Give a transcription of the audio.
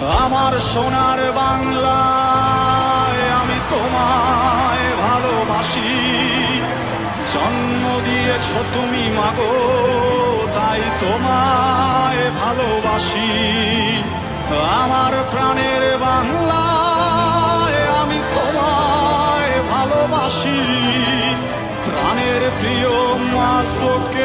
আমার সোনার বাংলায় আমি তোমায় ভালোবাসি। জন্ম দিয়েছ তুমি মাগো, তাই তোমায় ভালোবাসি। আমার প্রাণের বাংলায় আমি তোমায় ভালোবাসি। প্রাণের প্রিয় মা তোকে